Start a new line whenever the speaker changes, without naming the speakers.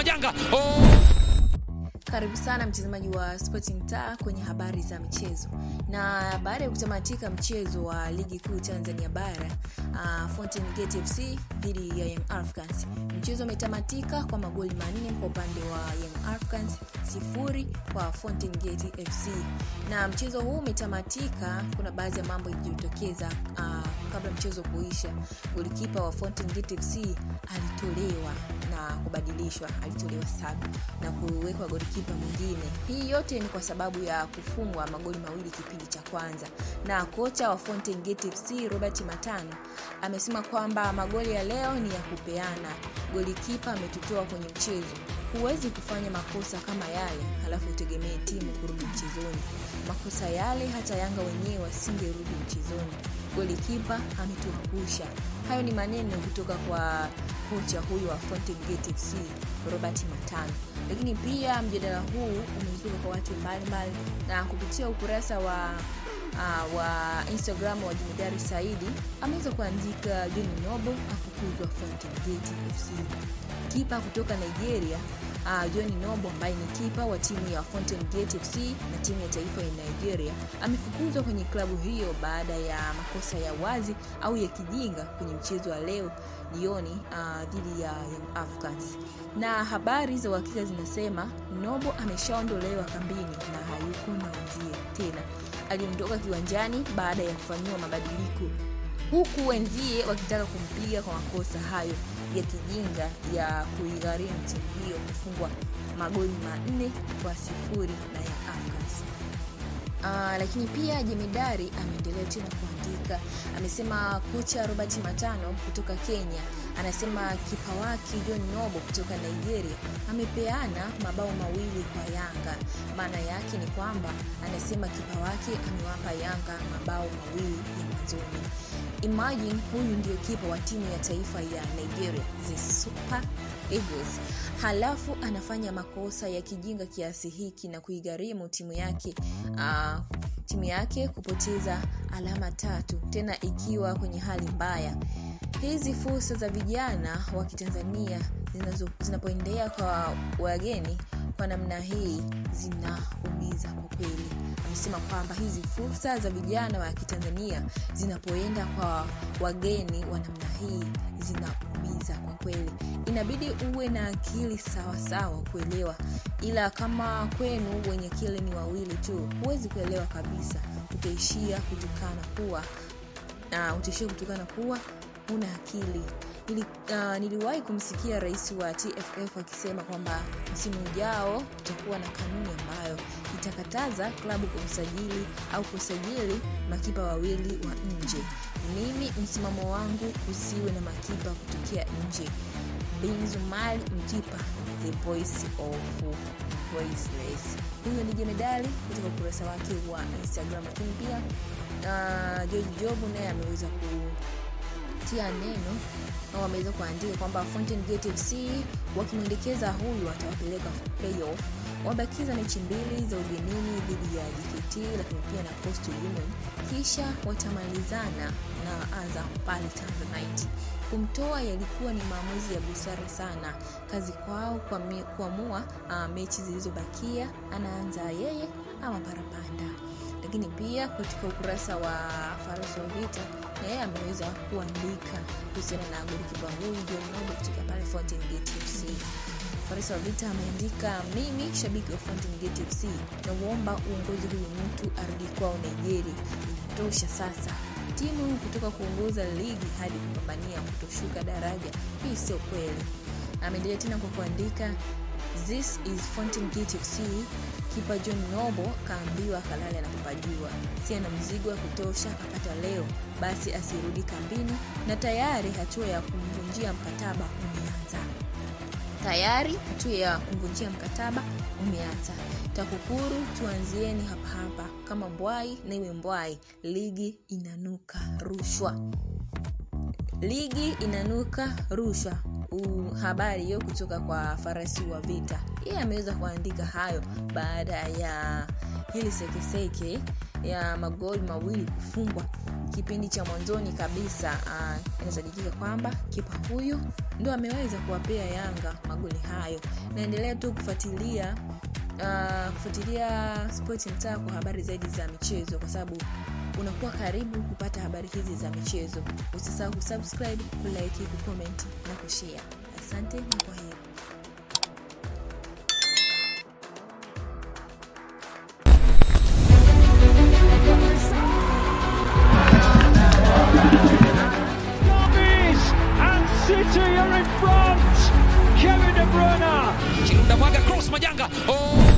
majanga.
Karibu sana mtazamaji wa Sporting Taa kwenye habari za michezo. Na baada ya kutamatika mchezo wa ligi kuu Tanzania bara, Fountain Gate FC dhidi ya Young Africans. Mchezo umetamatika kwa magoli 4 kwa upande wa Young Africans, 0 kwa Fountain Gate FC. Na mchezo huu umetamatika, kuna baadhi ya mambo yaliyotokeza kabla mchezo kuisha. Golikipa wa Fountain Gate FC alitolewa na kubadilishwa, alitolewa sub na kuwekwa golikipa mwingine. Hii yote ni kwa sababu ya kufungwa magoli 2 kipindi cha kwanza. Na kocha wa Fountain Gate FC Robert Matano amesema kwamba magoli ya leo ni ya kupeana. Golikipa ametutoa kwenye mchezo. Huwezi kufanya makosa kama yale halafu utegemee timu kurudi mchezoni. Makosa yale hata Yanga wenyewe wasingerudi mchezoni. Golikipa ametuangusha. Hayo ni maneno kutoka kwa kocha huyu wa Fountain Gate FC Robert Matano. Lakini pia mjadala huu umezuka kwa watu mbalimbali, na kupitia ukurasa wa Instagram wa Jimidari Saidi ameweza kuandika John Nobo afukuzwa Fountain Gate FC. Kipa kutoka Nigeria, John Nobo ambaye ni kipa wa timu ya Fountain Gate FC na timu ya taifa ya Nigeria amefukuzwa kwenye klabu hiyo baada ya makosa ya wazi au ya kijinga kwenye mchezo wa leo jioni dhidi ya Young Africans. Na habari za uhakika zinasema Nobo ameshaondolewa kambini na hayuko na wenzie tena. Aliondoka kiwanjani baada ya kufanywa mabadiliko, huku wenzie wakitaka kumpiga kwa makosa hayo ya kijinga ya kuigharimu timu hiyo kufungwa magoli 4-0 na Young Africans. Lakini pia Jemedari ameendelea tena kuandika. Amesema kocha Robert Matano kutoka Kenya anasema kipa wake John Nobo kutoka Nigeria amepeana mabao 2 kwa Yanga. Maana yake ni kwamba anasema kipa wake amewapa Yanga mabao 2 ya mwanzoni. Imagine huyu ndio kipa wa timu ya taifa ya Nigeria, the Super Eagles. Halafu anafanya makosa ya kijinga kiasi hiki na kuigharimu timu yake kupoteza alama 3 tena ikiwa kwenye hali mbaya. Hizi fursa za vijana wa Kitanzania zinapoendea kwa wageni kwa namna hii zinaumiza kwa kweli. Amesema kwamba hizi fursa za vijana wa Kitanzania zinapoenda kwa wageni wa namna hii zinaumiza kwa kweli. Inabidi uwe na akili sawa kuelewa, ila kama kwenu wenye akili ni wawili tu, huwezi kuelewa kabisa. Utaishia kutokana kuwa una akili. Niliwahi kumsikia rais wa TFF akisema kwamba msimu ujao utakuwa na kanuni ambayo itakataza klabu kumsajili au kusajili makipa 2 wa nje. Mimi msimamo wangu usiwe na makipa kutokea nje. Benzumali Mtipa, the voice of voiceless. Huyo ni Jemedali kutoka ukurasa wake wa Instagram. Lakini pia George Jobu naye ameweza kutia neno na wameweza kuandika kwamba Fountain Gate FC wakimwendekeza huyu watawapeleka playoff. Wabakiza mechi 2 za ugenini dhidi ya JKT lakini pia na Coastal Union, kisha watamalizana na Azam pale Tanzanite. Kumtoa yalikuwa ni maamuzi ya busara sana. Kazi kwao kuamua mechi zilizobakia, anaanza yeye ama Parapanda. Lakini pia katika ukurasa wa Farasa Vita na yeye ameweza kuandika kuhusiana na golikipa huyu John Nobo kutoka pale Fountain Gate FC. Farasa Vita ameandika, mimi shabiki wa Fountain Gate FC naomba uongozi huyu mtu arudi kwao Nigeria. Inatosha sasa. Timu kutoka kuongoza ligi hadi kupambania kutoshuka daraja, hii sio kweli. Ameendelea tena kwa kuandika, this is Fountain Gate FC. Kipa John Nobo kaambiwa kalale anapopajua. Si ana mzigo wa kutosha kapata leo, basi asirudi kambini, na tayari hatua ya kumvunjia mkataba umeanza. TAKUKURU tuanzieni hapa kama mbwai na iwe mbwai. Ligi inanuka rushwa. Habari hiyo kutoka kwa Farasi wa Vita. Yeye ameweza kuandika hayo baada ya hili sekeseke ya magoli 2 kufungwa kipindi cha mwanzoni kabisa, inasadikika kwamba kipa huyo ndo ameweza kuwapea Yanga magoli hayo. Naendelea tu kufuatilia Sport Mtaa kwa habari zaidi za michezo, kwa sababu unakuwa karibu kupata habari hizi za michezo. Usisahau kusubscribe, kulike, kucomment na kushare. Asante na kwaheri.
City are in front. Kevin De Bruyne.
Kirunda mwaga cross Majanga. Oh!